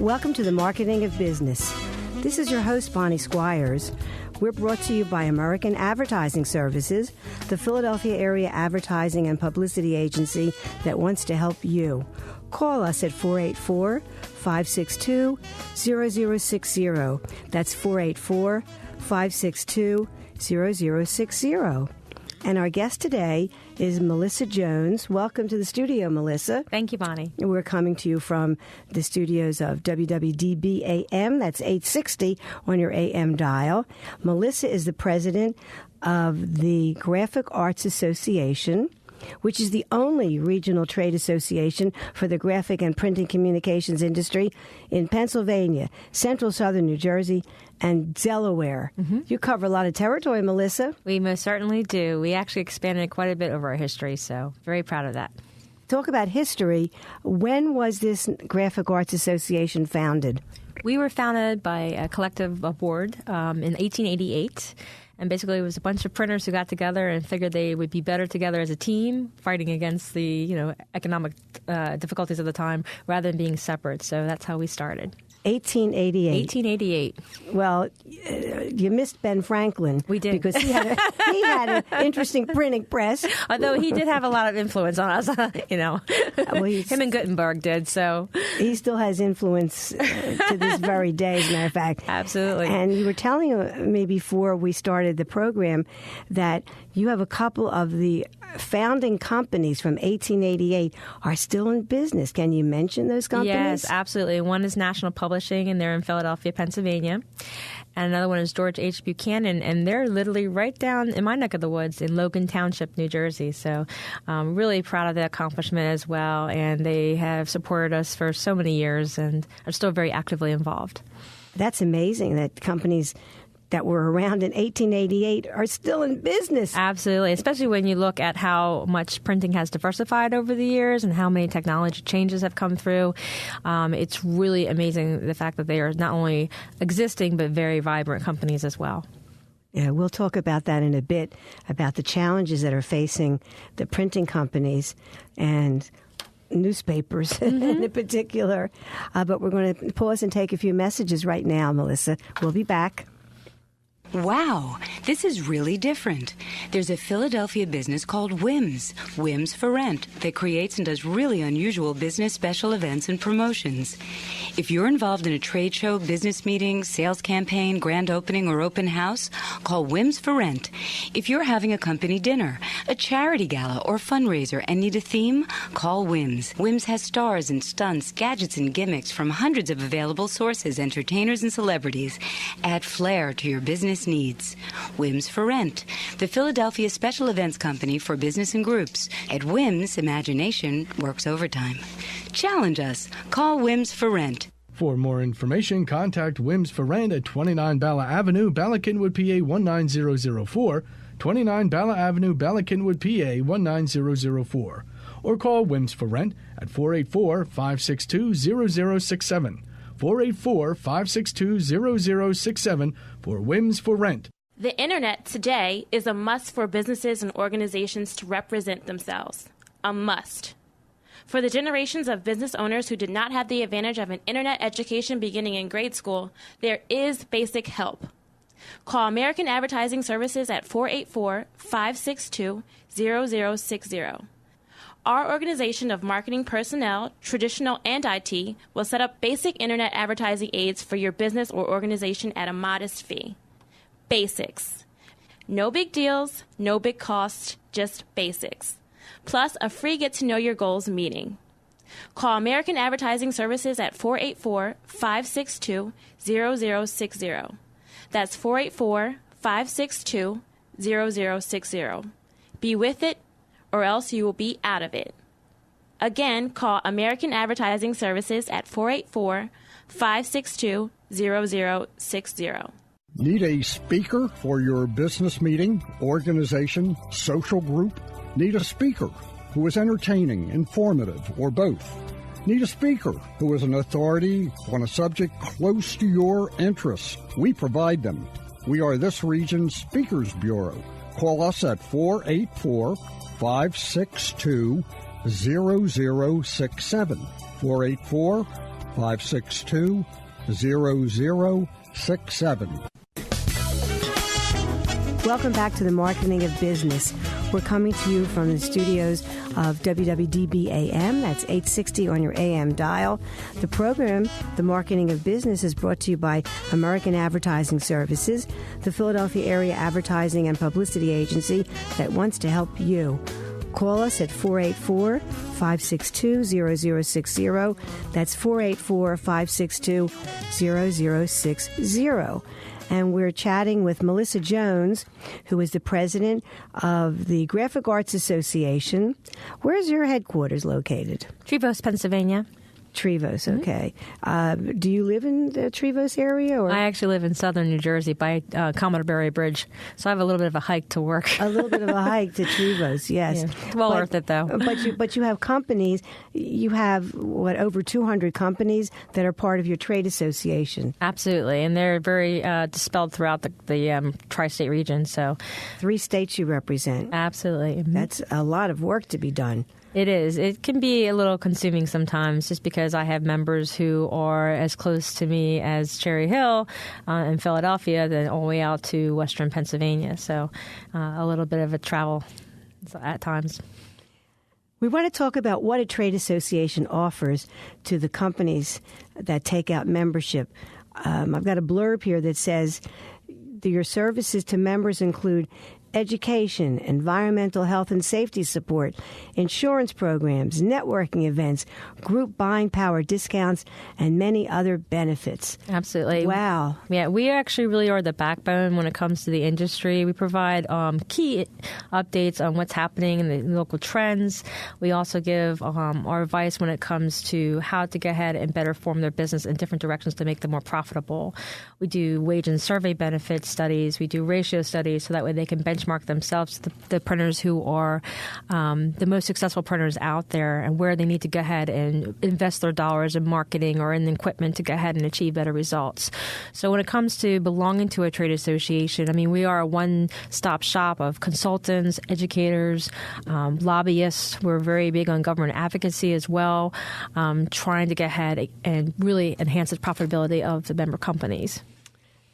Welcome to the Marketing of Business. This is your host, Bonnie Squires. We're brought to you by American Advertising Services, the Philadelphia area advertising and publicity agency that wants to help you. Call us at 484-562-0060. That's 484-562-0060. And our guest today is Melissa Jones. Welcome to the studio, Melissa. Thank you, Bonnie. We're coming to you from the studios of WWDB AM. That's 860 on your AM dial. Melissa is the president of the Graphic Arts Association, which is the only regional trade association for the graphic and printing communications industry in Pennsylvania, central southern New Jersey, and Delaware. Mm-hmm. You cover a lot of territory, Melissa. We most certainly do. We actually expanded quite a bit over our history, so very proud of that. Talk about history. When was this Graphic Arts Association founded? We were founded by a collective board in 1888. And basically, it was a bunch of printers who got together and figured they would be better together as a team, fighting against the economic difficulties of the time, rather than being separate. So that's how we started. 1888. 1888. Well, you missed Ben Franklin. We did. Because he had an interesting printing press. Although he did have a lot of influence on us, Well, him and Gutenberg did, so. He still has influence to this very day, as a matter of fact. Absolutely. And you were telling me before we started the program that you have a couple of the founding companies from 1888 are still in business. Can you mention those companies? Yes, absolutely. One is National Publishing, and they're in Philadelphia, Pennsylvania. And another one is George H. Buchanan, and they're literally right down in my neck of the woods in Logan Township, New Jersey. So I'm really proud of that accomplishment as well. And they have supported us for so many years and are still very actively involved. That's amazing that companies that were around in 1888 are still in business. Absolutely, especially when you look at how much printing has diversified over the years and how many technology changes have come through. It's really amazing the fact that they are not only existing but very vibrant companies as well. Yeah, we'll talk about that in a bit, about the challenges that are facing the printing companies and newspapers in particular. But we're going to pause and take a few messages right now, Melissa. We'll be back. Wow, this is really different. There's a Philadelphia business called Whims, Whims for Rent, that creates and does really unusual business special events and promotions. If you're involved in a trade show, business meeting, sales campaign, grand opening, or open house, call Whims for Rent. If you're having a company dinner, a charity gala, or fundraiser and need a theme, call Whims. Whims has stars and stunts, gadgets and gimmicks from hundreds of available sources, entertainers and celebrities. Add flair to your business needs. Whims for Rent, the Philadelphia special events company for business and groups. At Whims, imagination works overtime. Challenge us. Call Whims for Rent. For more information, contact Whims for Rent at 29 Bala Avenue, Ballackinwood, PA 19004, 29 Bala Avenue, Ballackinwood, PA 19004, or call Whims for Rent at 484-562-0067. 484-562-0067 for Whims for Rent. The Internet today is a must for businesses and organizations to represent themselves. A must. For the generations of business owners who did not have the advantage of an Internet education beginning in grade school, there is basic help. Call American Advertising Services at 484-562-0060. Our organization of marketing personnel, traditional and IT, will set up basic Internet advertising aids for your business or organization at a modest fee. Basics. No big deals, no big costs, just basics. Plus a free get-to-know-your-goals meeting. Call American Advertising Services at 484-562-0060. That's 484-562-0060. Be with it, or else you will be out of it. Again, call American Advertising Services at 484-562-0060. Need a speaker for your business meeting, organization, social group? Need a speaker who is entertaining, informative, or both? Need a speaker who is an authority on a subject close to your interests? We provide them. We are this region's Speakers Bureau. Call us at 484-562-0067. 484 562-0067. Welcome back to the Marketing of Business. We're coming to you from the studios of WWDB-AM. That's 860 on your AM dial. The program, The Marketing of Business, is brought to you by American Advertising Services, the Philadelphia area advertising and publicity agency that wants to help you. Call us at 484-562-0060. That's 484-562-0060. And we're chatting with Melissa Jones, who is the president of the Graphic Arts Association. Where's your headquarters located? Trevose, Pennsylvania. Trevose, okay. Do you live in the Trevose area? Or? I actually live in southern New Jersey by Commodore Barry Bridge, so I have a little bit of a hike to work. A little bit of a hike to Trevose, yes. Yeah. Well worth it, though. But you have companies. You have, over 200 companies that are part of your trade association. Absolutely, and they're very dispelled throughout the tri-state region. So, 3 states you represent. Absolutely. That's a lot of work to be done. It is. It can be a little consuming sometimes just because I have members who are as close to me as Cherry Hill in Philadelphia, then all the way out to Western Pennsylvania. So a little bit of a travel at times. We want to talk about what a trade association offers to the companies that take out membership. I've got a blurb here that says your services to members include education, environmental health and safety support, insurance programs, networking events, group buying power discounts, and many other benefits. Absolutely. Wow. Yeah, we actually really are the backbone when it comes to the industry. We provide key updates on what's happening in the local trends. We also give our advice when it comes to how to get ahead and better form their business in different directions to make them more profitable. We do wage and survey benefit studies. We do ratio studies so that way they can benchmark themselves to the printers who are the most successful printers out there and where they need to go ahead and invest their dollars in marketing or in equipment to go ahead and achieve better results. So when it comes to belonging to a trade association, I mean, we are a one-stop shop of consultants, educators, lobbyists. We're very big on government advocacy as well, trying to get ahead and really enhance the profitability of the member companies.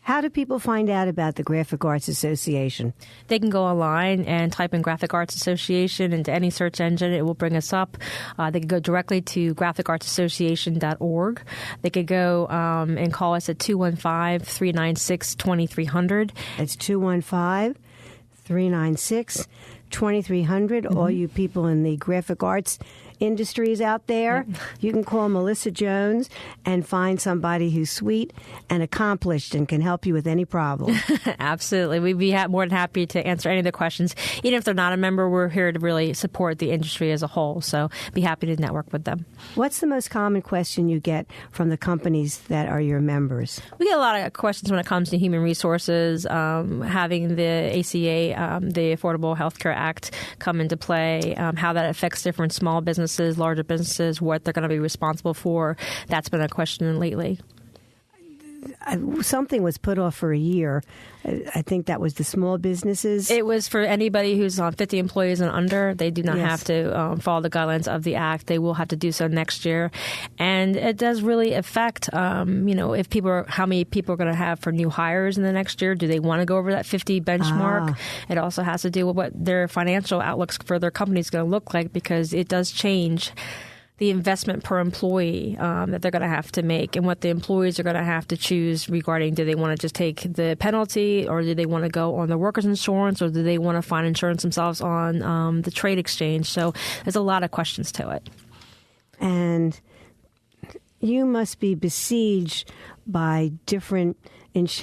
How do people find out about the Graphic Arts Association? They can go online and type in Graphic Arts Association into any search engine. It will bring us up. They can go directly to graphicartsassociation.org. They could go and call us at 215-396-2300. It's 215-396-2300. All you people in the graphic arts industries out there, you can call Melissa Jones and find somebody who's sweet and accomplished and can help you with any problem. Absolutely. We'd be more than happy to answer any of the questions. Even if they're not a member, we're here to really support the industry as a whole. So be happy to network with them. What's the most common question you get from the companies that are your members? We get a lot of questions when it comes to human resources, having the ACA, the Affordable Health Care Act, come into play, how that affects different small businesses, larger businesses, what they're going to be responsible for. That's been a question lately. Something was put off for a year. I think that was the small businesses. It was for anybody who's on 50 employees and under. They do not have to follow the guidelines of the Act. They will have to do so next year. And it does really affect, if people are, how many people are going to have for new hires in the next year. Do they want to go over that 50 benchmark? It also has to do with what their financial outlooks for their company is going to look like, because it does change the investment per employee that they're going to have to make, and what the employees are going to have to choose regarding, do they want to just take the penalty, or do they want to go on the workers' insurance, or do they want to find insurance themselves on the trade exchange? So there's a lot of questions to it. And you must be besieged by different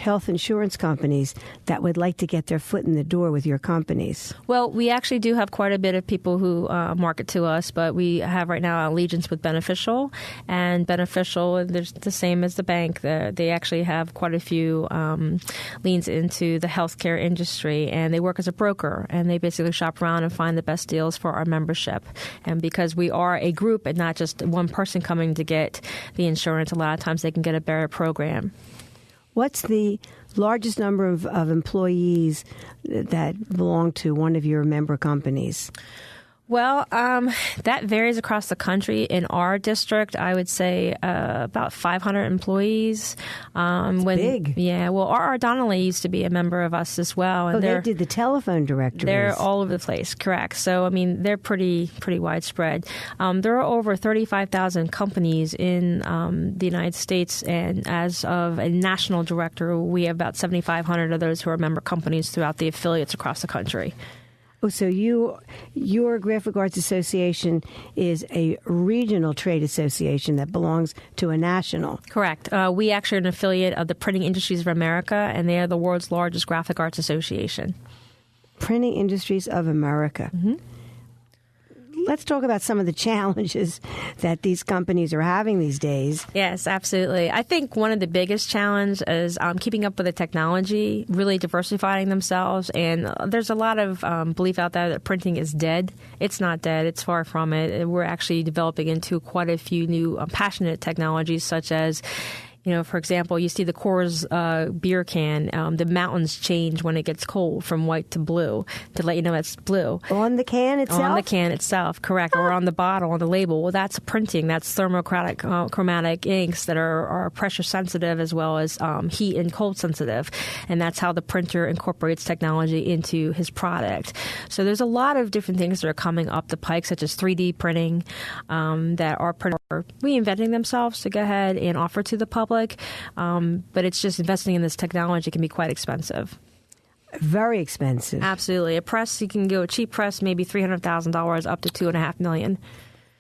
health insurance companies that would like to get their foot in the door with your companies. Well, we actually do have quite a bit of people who market to us, but we have right now allegiance with Beneficial. And Beneficial, there's the same as the bank. They actually have quite a few leans into the healthcare industry, and they work as a broker, and they basically shop around and find the best deals for our membership. And because we are a group and not just one person coming to get the insurance, a lot of times they can get a better program. What's the largest number of employees that belong to one of your member companies? Well, that varies across the country. In our district, I would say about 500 employees. Big. Yeah. Well, R.R. Donnelly used to be a member of us as well. And they did the telephone directories. They're all over the place, correct. So, I mean, they're pretty widespread. There are over 35,000 companies in the United States, and as of a national director, we have about 7,500 of those who are member companies throughout the affiliates across the country. Oh, so your Graphic Arts Association is a regional trade association that belongs to a national. Correct. We actually are an affiliate of the Printing Industries of America, and they are the world's largest graphic arts association. Printing Industries of America. Mm-hmm. Let's talk about some of the challenges that these companies are having these days. Yes, absolutely. I think one of the biggest challenges is keeping up with the technology, really diversifying themselves. And there's a lot of belief out there that printing is dead. It's not dead. It's far from it. We're actually developing into quite a few new passionate technologies, such as, for example, you see the Coors beer can. The mountains change when it gets cold from white to blue to let you know it's blue. On the can itself? On the can itself, correct. Or on the bottle, on the label. Well, that's printing. That's thermochromatic inks that are pressure sensitive as well as heat and cold sensitive. And that's how the printer incorporates technology into his product. So there's a lot of different things that are coming up the pike, such as 3D printing, that are reinventing themselves to go ahead and offer to the public. But it's just investing in this technology can be quite expensive. Very expensive. Absolutely. A press, you can go a cheap press, maybe $300,000 up to $2.5 million.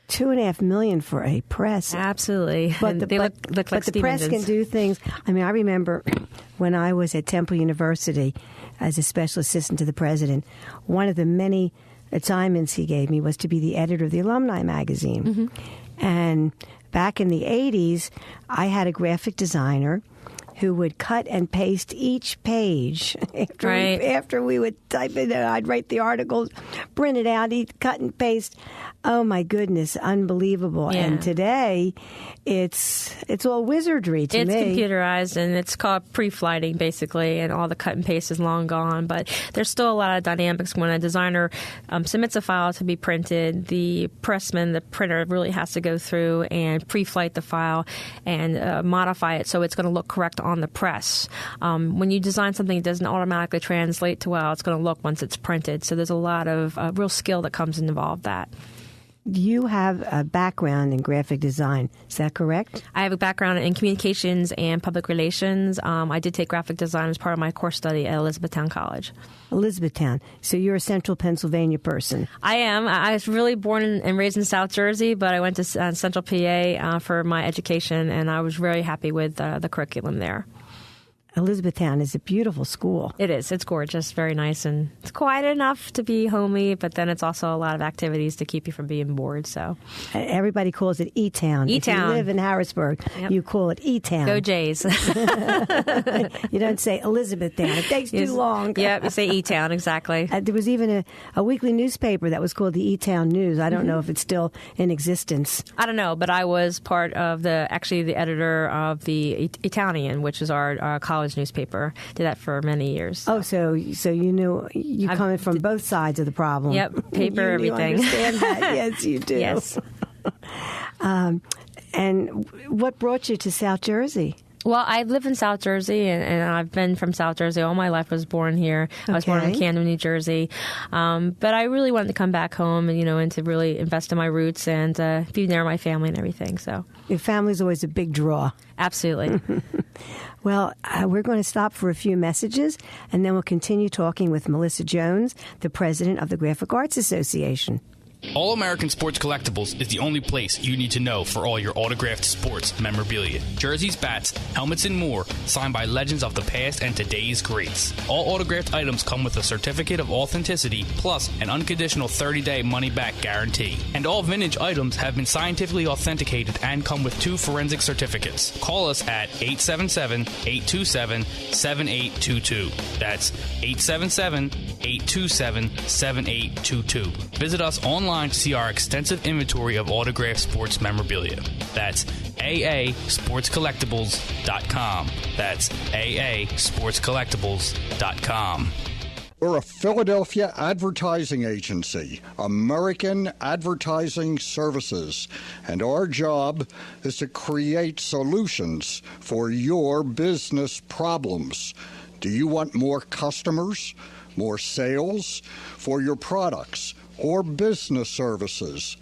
$2.5 million for a press. Absolutely. But they look like but the press engines. can do things. I mean, I remember when I was at Temple University as a special assistant to the president, one of the many assignments he gave me was to be the editor of the alumni magazine. Mm-hmm. And back in the 80s, I had a graphic designer who would cut and paste each page. After we would type it, I'd write the articles, print it out, he'd cut and paste. Oh, my goodness, unbelievable. Yeah. And today, it's all wizardry to me. It's computerized, and it's called pre-flighting, basically, and all the cut and paste is long gone. But there's still a lot of dynamics. When a designer submits a file to be printed, the pressman, the printer, really has to go through and pre-flight the file and modify it so it's going to look correct on the press. When you design something, it doesn't automatically translate to how it's going to look once it's printed. So there's a lot of real skill that comes involved that. You have a background in graphic design. Is that correct? I have a background in communications and public relations. I did take graphic design as part of my course study at Elizabethtown College. Elizabethtown. So you're a central Pennsylvania person. I am. I was really born and raised in South Jersey, but I went to Central PA for my education, and I was very happy with the curriculum there. Elizabethtown is a beautiful school. It is. It's gorgeous, very nice, and it's quiet enough to be homey, but then it's also a lot of activities to keep you from being bored. So everybody calls it E-Town. E-Town. If you live in Harrisburg, yep. You call it E-Town. Go Jays. You don't say Elizabethtown. It takes too long. Yep, you say E-Town, exactly. There was even a weekly newspaper that was called the E-Town News. I don't know if it's still in existence. I don't know, but I was part of the editor of the Italian, which is our college newspaper. Did that for many years. Oh, so you knew you coming from both sides of the problem. Yep, paper, everything. You understand that? Yes, you do. Yes. And what brought you to South Jersey? Well, I live in South Jersey, and I've been from South Jersey all my life. I was born here. I was born in Camden, New Jersey. But I really wanted to come back home and to really invest in my roots and be near my family and everything. So your family's always a big draw. Absolutely. Well, we're going to stop for a few messages, and then we'll continue talking with Melissa Jones, the president of the Graphic Arts Association. All American Sports Collectibles is the only place you need to know for all your autographed sports memorabilia. Jerseys, bats, helmets, and more, signed by legends of the past and today's greats. All autographed items come with a certificate of authenticity, plus an unconditional 30-day money-back guarantee. And all vintage items have been scientifically authenticated and come with 2 forensic certificates. Call us at 877-827-7822. That's 877-827-7822. Visit us online to see our extensive inventory of autographed sports memorabilia. That's aasportscollectibles.com. That's aasportscollectibles.com. We're a Philadelphia advertising agency, American Advertising Services, and our job is to create solutions for your business problems. Do you want more customers, more sales for your products or business services?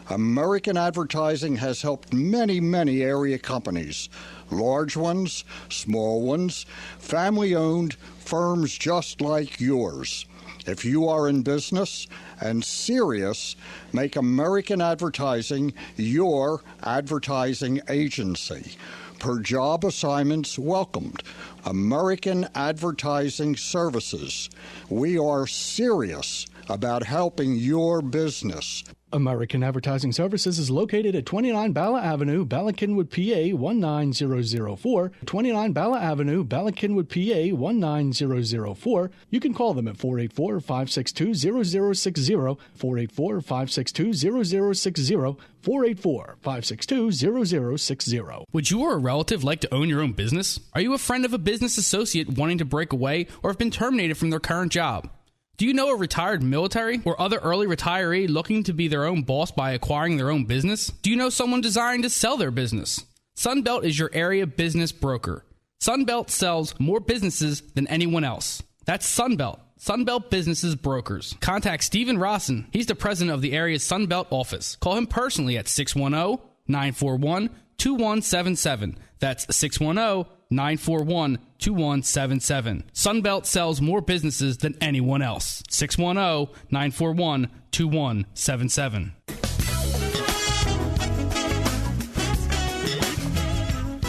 American Advertising has helped many, many area companies, large ones, small ones, family-owned firms just like yours. If you are in business and serious, make American Advertising your advertising agency. Per job assignments welcomed. American Advertising Services. We are serious about helping your business. American Advertising Services is located at 29 Bala Avenue, Ballackinwood, PA 19004. 29 Bala Avenue, Ballackinwood, PA 19004. You can call them at 484-562-0060, 484-562-0060, 484-562-0060. Would you or a relative like to own your own business? Are you a friend of a business associate wanting to break away or have been terminated from their current job? Do you know a retired military or other early retiree looking to be their own boss by acquiring their own business? Do you know someone desiring to sell their business? Sunbelt is your area business broker. Sunbelt sells more businesses than anyone else. That's Sunbelt. Sunbelt Businesses Brokers. Contact Stephen Rosson. He's the president of the area's Sunbelt office. Call him personally at 610-941-2177. That's 610-941-2177. Sunbelt sells more businesses than anyone else. 610-941-2177.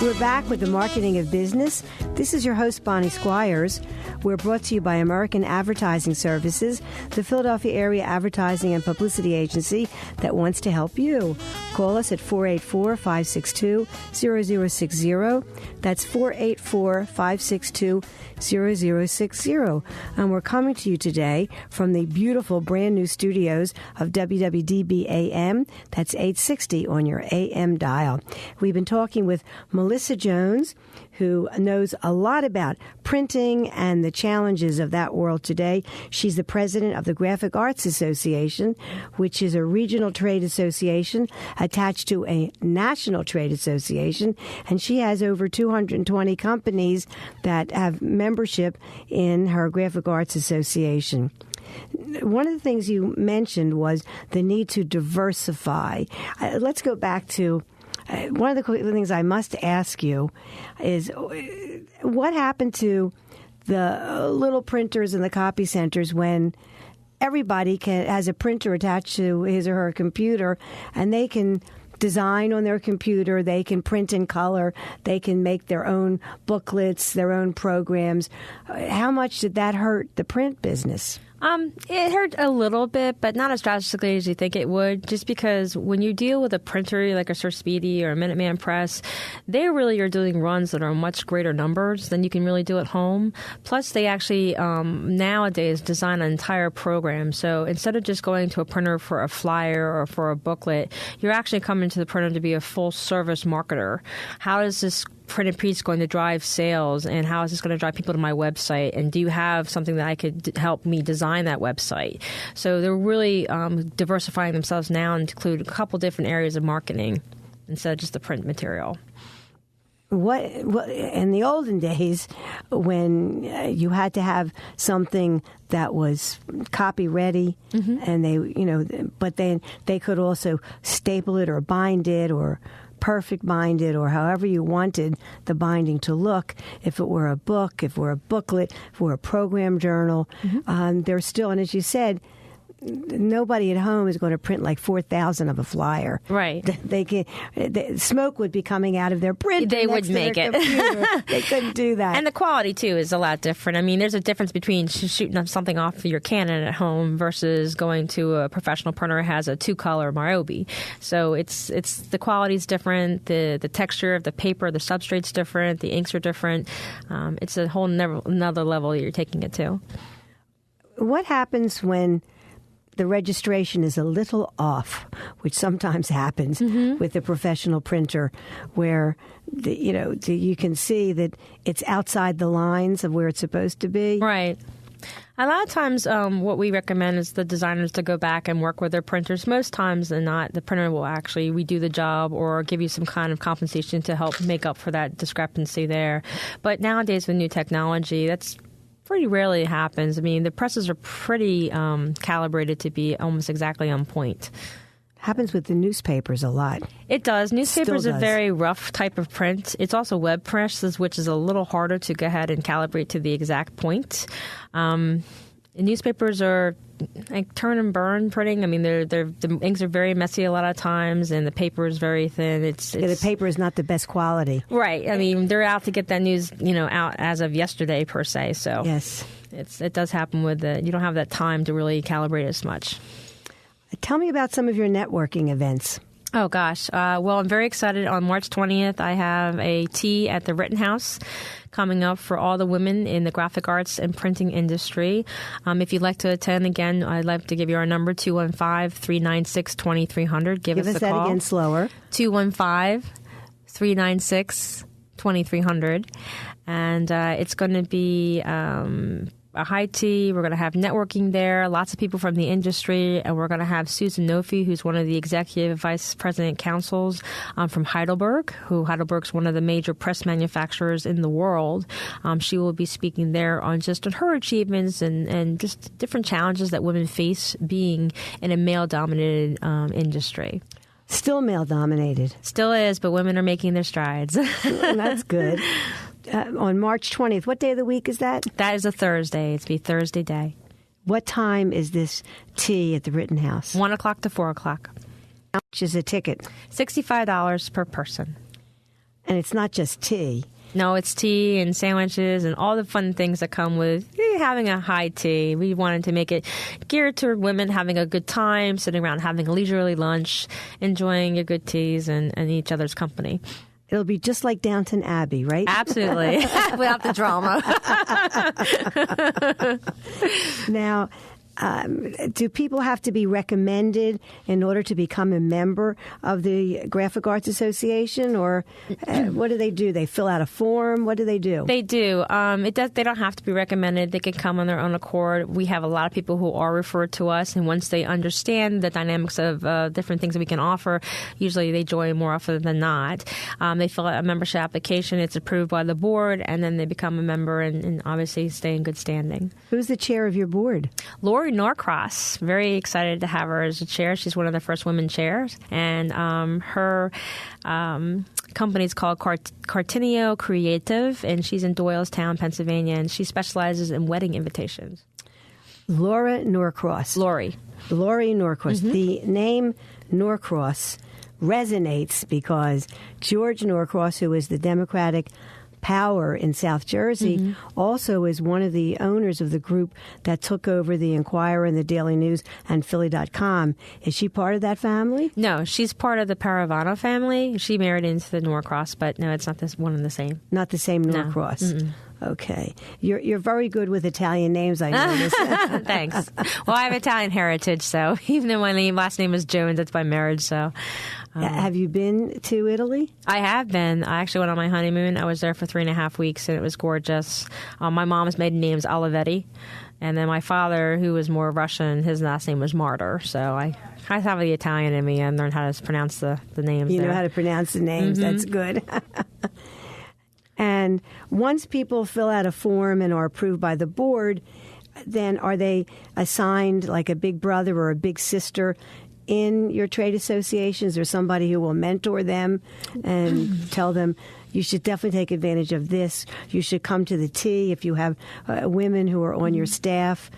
We're back with the Marketing of Business. This is your host, Bonnie Squires. We're brought to you by American Advertising Services, the Philadelphia area advertising and publicity agency that wants to help you. Call us at 484-562-0060. That's 484-562-0060. And we're coming to you today from the beautiful brand new studios of WWDB-AM. That's 860 on your AM dial. We've been talking with Melissa Jones, who knows a lot about printing and the challenges of that world today. She's the president of the Graphic Arts Association, which is a regional trade association attached to a national trade association, and she has over 220 companies that have membership in her Graphic Arts Association. One of the things you mentioned was the need to diversify. Let's go back to one of the things I must ask you is what happened to the little printers and the copy centers when everybody has a printer attached to his or her computer and they can design on their computer, they can print in color, they can make their own booklets, their own programs. How much did that hurt the print business? It hurt a little bit, but not as drastically as you think it would, just because when you deal with a printer like a Sir Speedy or a Minuteman Press, they really are doing runs that are much greater numbers than you can really do at home. Plus, they actually nowadays design an entire program. So instead of just going to a printer for a flyer or for a booklet, you're actually coming to the printer to be a full-service marketer. How is this printed piece going to drive sales, and how is this going to drive people to my website, and do you have something that I could help me design that website? So they're really diversifying themselves now and include a couple different areas of marketing instead of just the print material. What in the olden days, when you had to have something that was copy ready, and but then they could also staple it or bind it or perfect binded or however you wanted the binding to look. If it were a book, if it were a booklet, if it were a program journal, there's still, and as you said, nobody at home is going to print like 4,000 of a flyer. Right. Smoke would be coming out of their printer. They would make it. They couldn't do that. And the quality, too, is a lot different. I mean, there's a difference between shooting something off of your Canon at home versus going to a professional printer that has a 2-color Ryobi. So it's the quality's different, the texture of the paper, the substrate's different, the inks are different. It's a whole another level you're taking it to. What happens when the registration is a little off, which sometimes happens with a professional printer, where you can see that it's outside the lines of where it's supposed to be? Right. A lot of times what we recommend is the designers to go back and work with their printers. Most times than not, the printer will actually redo the job or give you some kind of compensation to help make up for that discrepancy there. But nowadays with new technology, that's pretty rarely happens. I mean, the presses are pretty calibrated to be almost exactly on point. Happens with the newspapers a lot. It does. Newspapers are very rough type of print. It's also web presses, which is a little harder to go ahead and calibrate to the exact point. Newspapers are like turn and burn printing. I mean, the inks are very messy a lot of times, and the paper is very thin. The paper is not the best quality. Right. I mean, they're out to get that news, out as of yesterday per se. So yes, it does happen with you don't have that time to really calibrate as much. Tell me about some of your networking events. Oh, gosh. Well, I'm very excited. On March 20th, I have a tea at the Rittenhouse coming up for all the women in the graphic arts and printing industry. If you'd like to attend, again, I'd like to give you our number, 215-396-2300. Give us a call. Give us that again slower. 215-396-2300. And it's going to be a high tea. We're going to have networking there, lots of people from the industry, and we're going to have Susan Nofi, who's one of the executive vice president counsels from Heidelberg, Heidelberg's one of the major press manufacturers in the world. She will be speaking there on her achievements and just different challenges that women face being in a male-dominated industry. Still male-dominated. Still is, but women are making their strides. That's good. On March 20th, what day of the week is that? That is a Thursday. It's be Thursday day. What time is this tea at the Rittenhouse? 1 o'clock to 4 o'clock. How much is a ticket? $65 per person. And it's not just tea. No, it's tea and sandwiches and all the fun things that come with having a high tea. We wanted to make it geared toward women having a good time, sitting around having a leisurely lunch, enjoying your good teas and each other's company. It'll be just like Downton Abbey, right? Absolutely. Without the drama. Now, do people have to be recommended in order to become a member of the Graphic Arts Association, or what do? They fill out a form? What do they do? They do. They don't have to be recommended. They can come on their own accord. We have a lot of people who are referred to us, and once they understand the dynamics of different things that we can offer, usually they join more often than not. They fill out a membership application. It's approved by the board, and then they become a member and obviously stay in good standing. Who's the chair of your board? Lori Norcross. Very excited to have her as a chair. She's one of the first women chairs, and her company is called Cartinio Creative, and she's in Doylestown, Pennsylvania, and she specializes in wedding invitations. Laura Norcross. Lori Norcross. Mm-hmm. The name Norcross resonates because George Norcross, who is the Democratic power in South Jersey, mm-hmm. also is one of the owners of the group that took over the Inquirer and the Daily News and Philly.com. Is she part of that family? No, she's part of the Paravano family. She married into the Norcross, but no, it's not one and the same. Not the same Norcross. No. Okay. You're very good with Italian names, I noticed. Thanks. Well, I have Italian heritage, so even though my last name is Jone, that's by marriage, so... have you been to Italy? I have been. I actually went on my honeymoon. I was there for 3.5 weeks, and it was gorgeous. My mom's maiden name is Olivetti, and then my father, who was more Russian, his last name was Martyr. So I have the Italian in me and learned how to pronounce the names. You know how to pronounce the names. Mm-hmm. That's good. And once people fill out a form and are approved by the board, then are they assigned like a big brother or a big sister in your trade associations, or somebody who will mentor them and tell them, you should definitely take advantage of this. You should come to the tea if you have women who are on your staff.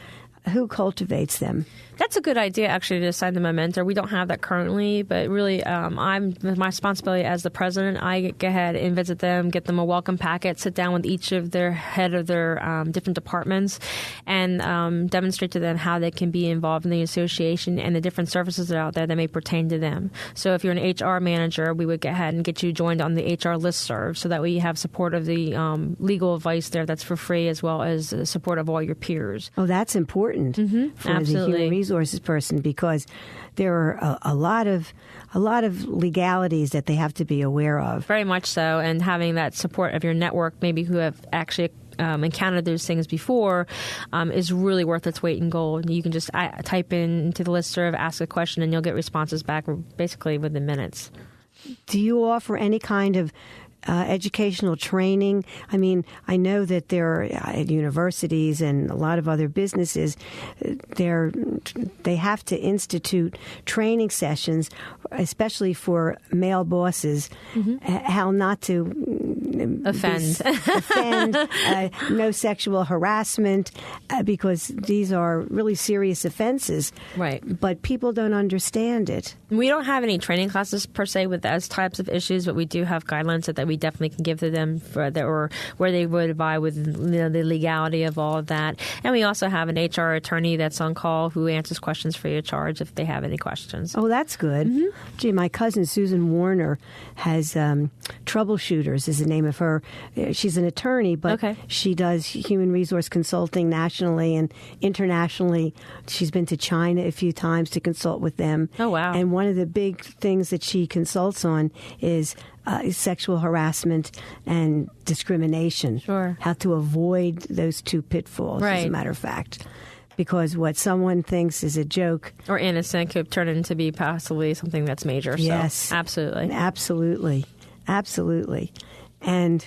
Who cultivates them? That's a good idea, actually, to assign them a mentor. We don't have that currently, but really, my responsibility as the president, I go ahead and visit them, get them a welcome packet, sit down with each of their head of their different departments, and demonstrate to them how they can be involved in the association and the different services that are out there that may pertain to them. So if you're an HR manager, we would go ahead and get you joined on the HR listserv so that way you have support of the legal advice there that's for free, as well as support of all your peers. Oh, that's important. Mm-hmm. For Absolutely. the human resources person, because there are a lot of legalities that they have to be aware of. Very much so, and having that support of your network, maybe who have actually encountered those things before is really worth its weight in gold. You can just type into the listserv, ask a question, and you'll get responses back basically within minutes. Do you offer any kind of educational training? I mean, I know that there are at universities and a lot of other businesses, they have to institute training sessions, especially for male bosses, how not to offend, no sexual harassment, because these are really serious offenses. Right. But people don't understand it. We don't have any training classes per se with those types of issues, but we do have guidelines that we definitely can give to them or where they would abide with the legality of all of that. And we also have an HR attorney that's on call who answers questions free of charge if they have any questions. Oh, that's good. Gee, my cousin Susan Warner has Troubleshooters is the name of her. She's an attorney, but she does human resource consulting nationally and internationally. She's been to China a few times to consult with them. Oh, wow. And one of the big things that she consults on is sexual harassment and discrimination. Sure. How to avoid those two pitfalls, as a matter of fact. Because what someone thinks is a joke or innocent could turn into be possibly something that's major. Yes. So, absolutely. Absolutely. And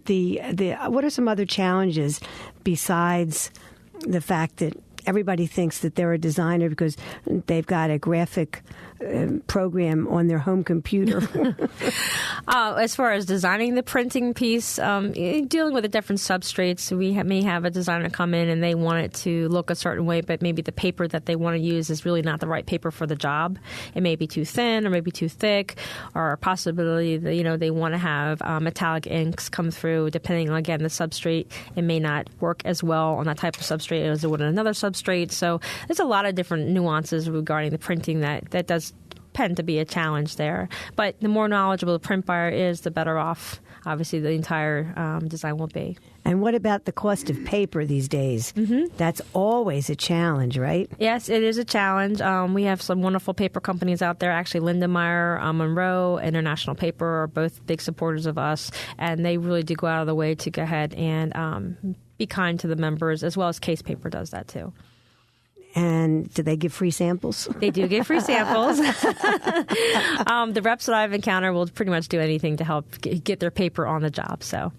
the what are some other challenges besides the fact that everybody thinks that they're a designer because they've got a graphic program on their home computer? As far as designing the printing piece, dealing with the different substrates, we may have a designer come in and they want it to look a certain way, but maybe the paper that they want to use is really not the right paper for the job. It may be too thin or maybe too thick, or a possibility that, they want to have metallic inks come through. Depending on, again, the substrate, it may not work as well on that type of substrate as it would on another substrate. So there's a lot of different nuances regarding the printing that does tend to be a challenge there. But the more knowledgeable the print buyer is, the better off, obviously, the entire design will be. And what about the cost of paper these days? That's always a challenge, right? Yes, it is a challenge. We have some wonderful paper companies out there. Actually, Lindemeyer, Monroe, International Paper are both big supporters of us, and they really do go out of the way to go ahead and be kind to the members, as well as Case Paper does that too. And do they give free samples? They do give free samples. The reps that I've encountered will pretty much do anything to help get their paper on the job. So,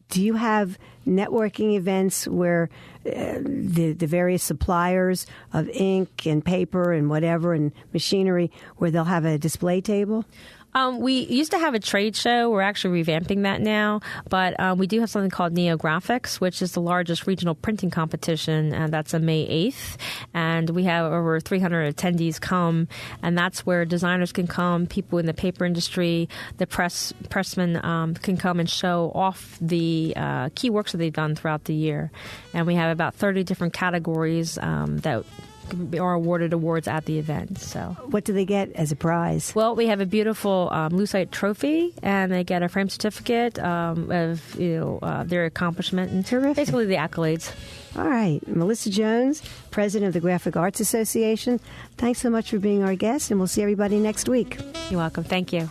do you have networking events where the various suppliers of ink and paper and whatever and machinery, where they'll have a display table? We used to have a trade show. We're actually revamping that now. But we do have something called Neographics, which is the largest regional printing competition. And that's on May 8th. And we have over 300 attendees come. And that's where designers can come, people in the paper industry, the pressmen can come and show off the key works that they've done throughout the year. And we have about 30 different categories that are awarded awards at the event. So, what do they get as a prize? Well, we have a beautiful lucite trophy, and they get a frame certificate of their accomplishment and basically the accolades. All right, Melissa Jones, president of the Graphic Arts Association. Thanks so much for being our guest, and we'll see everybody next week. You're welcome. Thank you.